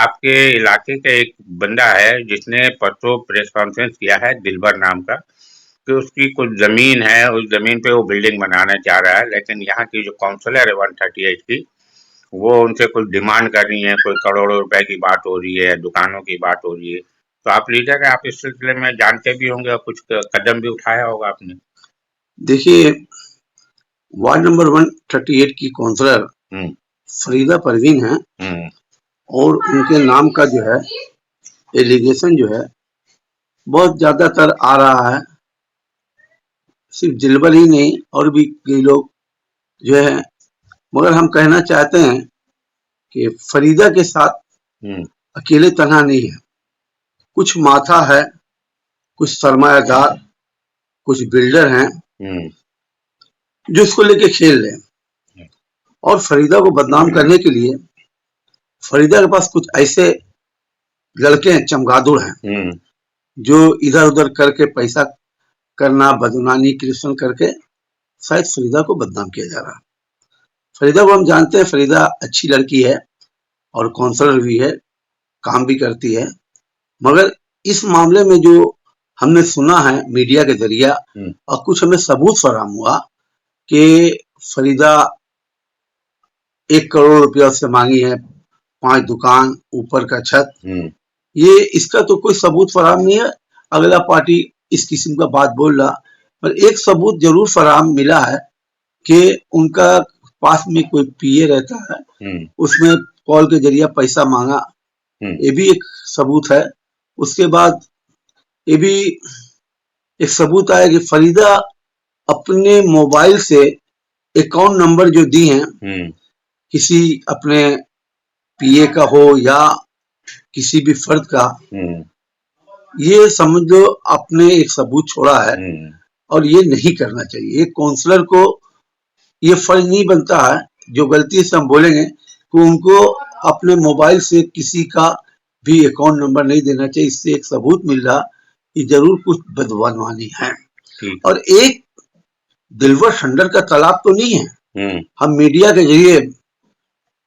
आपके इलाके का एक बंदा है जिसने परसों प्रेस कॉन्फ्रेंस किया है, दिलबर नाम का, कि उसकी कुछ जमीन है, उस जमीन पे वो बिल्डिंग बनाना चाह रहा है, लेकिन यहाँ की जो काउंसलर है 138 की, वो उनसे कुछ डिमांड कर रही है, कोई करोड़ों रुपए की बात हो रही है, दुकानों की बात हो रही है। तो आप लीडर है, आप इस सिलसिले में जानते भी होंगे और कुछ कदम भी उठाया होगा आपने। देखिए, वार्ड नंबर 138 की काउंसलर फरीदा परवीन है और उनके नाम का जो है एलिगेशन जो है बहुत ज्यादातर आ रहा है। सिर्फ दिलबर ही नहीं और भी कई लोग जो है, मगर हम कहना चाहते हैं कि फरीदा के साथ अकेले तनहा नहीं है। कुछ माथा है, कुछ सरमायादार, कुछ बिल्डर हैं जो इसको लेके खेल रहे हैं और फरीदा को बदनाम करने के लिए फरीदा के पास कुछ ऐसे लड़के हैं, चमगादुड़ हैं, जो इधर उधर करके पैसा करना, बदनामी क्रिएशन करके शायद फरीदा को बदनाम किया जा रहा है। फरीदा को हम जानते हैं, फरीदा अच्छी लड़की है और काउंसलर भी है, काम भी करती है, मगर इस मामले में जो हमने सुना है मीडिया के जरिया और कुछ हमें सबूत फराहम हुआ कि फरीदा 1 करोड़ रुपया उससे मांगी है, 5 दुकान, ऊपर का छत। ये इसका तो कोई सबूत फराहम नहीं है, अगला पार्टी इस किस्म का बात बोल रहा, पर एक सबूत जरूर फराहम मिला है कि उनका पास में कोई पीए रहता है, उसने कॉल के जरिए पैसा मांगा, ये भी एक सबूत है। उसके बाद ये भी एक सबूत आया कि फरीदा अपने मोबाइल से अकाउंट नंबर जो दी हैं किसी अपने पीए का हो या किसी भी फर्द का, ये समझ लो आपने एक सबूत छोड़ा है और ये नहीं करना चाहिए। एक काउंसलर को ये फर्ज नहीं बनता है, जो गलती से हम बोलेंगे कि उनको अपने मोबाइल से किसी का भी अकाउंट नंबर नहीं देना चाहिए। इससे एक सबूत मिल रहा कि जरूर कुछ बदवानवानी है। और एक दिलवर ठंडर का तालाब तो नहीं है। हम मीडिया के जरिए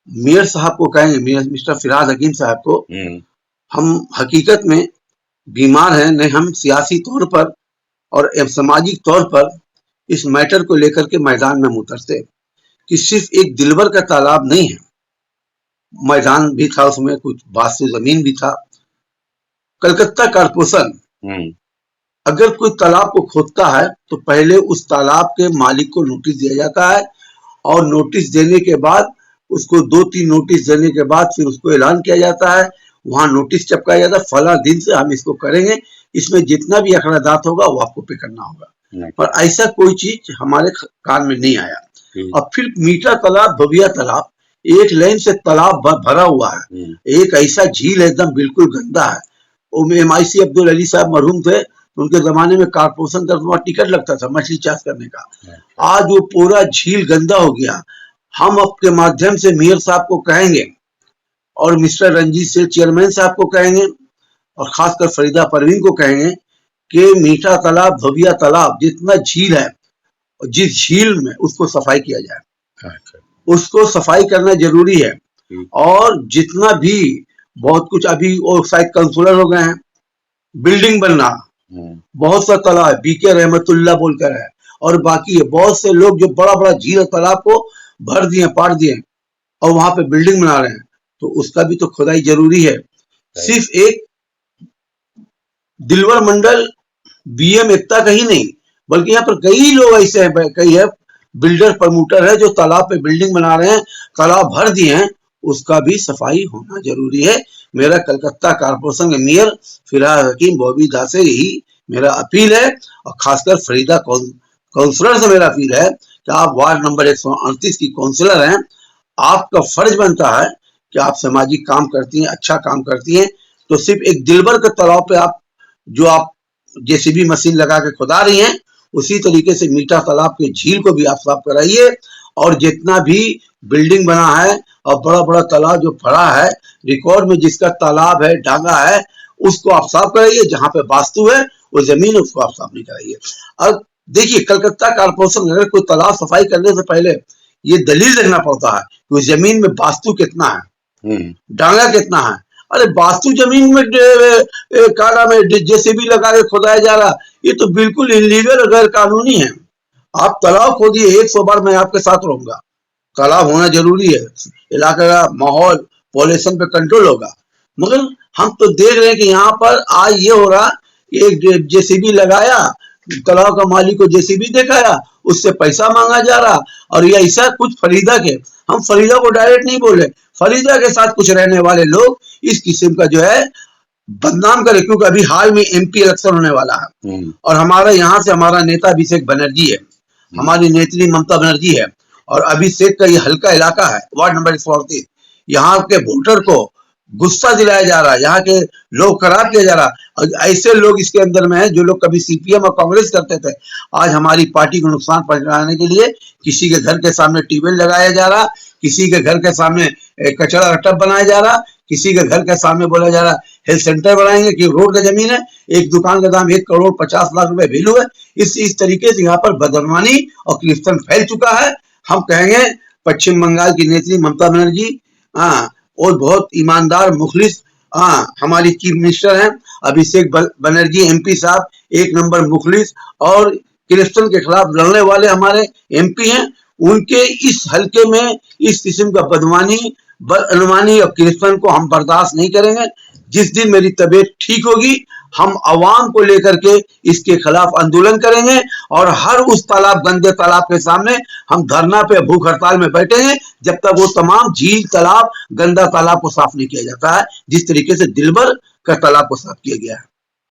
मेयर साहब को कहेंगे, मिस्टर फिराज हकीम साहब को, हम हकीकत में बीमार हैं, नहीं हम सियासी तौर पर और सामाजिक तौर पर इस मैटर को लेकर के मैदान में उतरते कि सिर्फ एक दिलवर का तालाब नहीं है, मैदान भी था, उसमें कुछ वास्तु जमीन भी था। कलकत्ता कारपोरेशन अगर कोई तालाब को खोदता है तो पहले उस तालाब के मालिक को नोटिस दिया जाता है और नोटिस देने के बाद उसको 2-3 नोटिस देने के बाद फिर उसको ऐलान किया जाता है, वहां नोटिस चिपकाया जाता है, फला दिन से हम इसको करेंगे, इसमें जितना भी अखराजात होगा वो आपको पे करना होगा। पर ऐसा कोई चीज हमारे कान में नहीं आया। और फिर मीठा तालाब, भविया तालाब, एक लाइन से तालाब भरा हुआ है, एक ऐसा झील एकदम बिल्कुल गंदा है। MIC अब्दुल अली साहब मरहूम थे, उनके जमाने में कारपोरेशन का वहां टिकट लगता था मछली चाष करने का। आज वो पूरा झील गंदा हो गया। हम आपके माध्यम से मेयर साहब को कहेंगे और मिस्टर रंजीत सेठ चेयरमैन साहब को कहेंगे और खासकर फरीदा परवीन को कहेंगे कि मीठा तालाब, भविया तालाब, जितना झील है, जिस झील में उसको सफाई किया जाए, उसको सफाई करना जरूरी है। और जितना भी बहुत कुछ अभी वो शायद काउंसलर हो गए हैं, बिल्डिंग बनना, बहुत सा तालाब बीके रहमतुल्लाह बोलकर है और बाकी है, बहुत से लोग जो बड़ा बड़ा झील तालाब को भर दिए, पाट दिए और वहां पे बिल्डिंग बना रहे हैं, तो उसका भी तो खुदाई जरूरी है। सिर्फ एक दिलवर मंडल BM एकता का ही नहीं, बल्कि यहाँ पर कई लोग ऐसे हैं, कई है बिल्डर प्रमोटर है जो तालाब पे बिल्डिंग बना रहे हैं, तालाब भर दिए हैं, उसका भी सफाई होना जरूरी है। मेरा कलकत्ता कारपोरेशन के मेयर फिराज हकीम बॉबी दास से यही मेरा अपील है और खासकर फरीदा काउंसलर से मेरा अपील है कि आप वार्ड नंबर 138 की काउंसलर हैं, आपका फर्ज बनता है कि आप सामाजिक काम करती हैं, अच्छा काम करती हैं, तो सिर्फ एक दिलबर के तालाब पे आप JCB मशीन लगा के खुदा रही हैं, उसी तरीके से मीठा तालाब के झील को भी आप साफ कराइए और जितना भी बिल्डिंग बना है और बड़ा बड़ा तालाब जो भरा है, रिकॉर्ड में जिसका तालाब है, डांगा है, उसको आप साफ कराइए। जहां पे वास्तु है वो जमीन है, उसको आप साफ नहीं कराइए। अब देखिए, कलकत्ता कारपोरेशन अगर कोई तालाब सफाई करने से पहले ये दलील देखना पड़ता है कि उस जमीन में वास्तु कितना है, डांगा कितना है। अरे वास्तु जमीन में क्या नाम है जेसीबी लगा के खोदाया जा रहा, ये तो बिल्कुल इलीगल गैर कानूनी है। आप तालाब खोदिए, 100 बार मैं आपके साथ रहूंगा, तालाब होना जरूरी है, इलाके का माहौल पॉल्यूशन पे कंट्रोल होगा। मगर हम तो देख रहे हैं कि यहाँ पर आज ये हो रहा, एक जेसीबी लगाया, तालाब का मालिक को जेसीबी दिखाया, उससे पैसा मांगा जा रहा। और ये ऐसा कुछ फरीदा के, हम फरीदा को डायरेक्ट नहीं बोले, फरीदा के साथ कुछ रहने वाले लोग इस किस्म का जो है बदनाम करे, क्योंकि अभी हाल में एमपी इलेक्शन होने वाला है और हमारा यहाँ से हमारा नेता अभिषेक बनर्जी है, हमारी नेत्री ममता बनर्जी है, और अभिषेक का ये हल्का इलाका है, वार्ड नंबर 138। यहाँ के वोटर को गुस्सा दिलाया जा रहा है, यहाँ के लोग खराब किया जा रहा है। और ऐसे लोग इसके अंदर में है जो लोग कभी सीपीएम और कांग्रेस करते थे, आज हमारी पार्टी को नुकसान पहुंचाने के लिए किसी के घर के सामने ट्यूबवेल लगाया जा रहा, किसी के घर के सामने कचरा टब बनाया जा रहा, किसी के घर के सामने बोला जा रहा हेल्थ सेंटर बनाएंगे कि रोड का जमीन है, एक दुकान का दाम 1,50,00,000 रुपए वैल्यू है। इस तरीके से यहाँ पर बदनवानी और करप्शन फैल चुका है। हम कहेंगे पश्चिम बंगाल की नेत्री ममता बनर्जी और बहुत ईमानदार मुखलिस हमारी चीफ मिनिस्टर हैं अभिषेक बनर्जी एमपी साहब, 1 नंबर मुखलिस और करप्शन के खिलाफ लड़ने वाले हमारे एमपी हैं। उनके इस हल्के में इस किस्म का बदअनुमानी और करप्शन को हम बर्दाश्त नहीं करेंगे। जिस दिन मेरी तबीयत ठीक होगी, हम आवाम को लेकर के इसके खिलाफ आंदोलन करेंगे और हर उस तालाब, गंदे तालाब के सामने हम धरना पे भूख हड़ताल में बैठेंगे जब तक वो तमाम झील, तालाब, गंदा तालाब को साफ नहीं किया जाता है, जिस तरीके से दिलबर का तालाब को साफ किया गया है।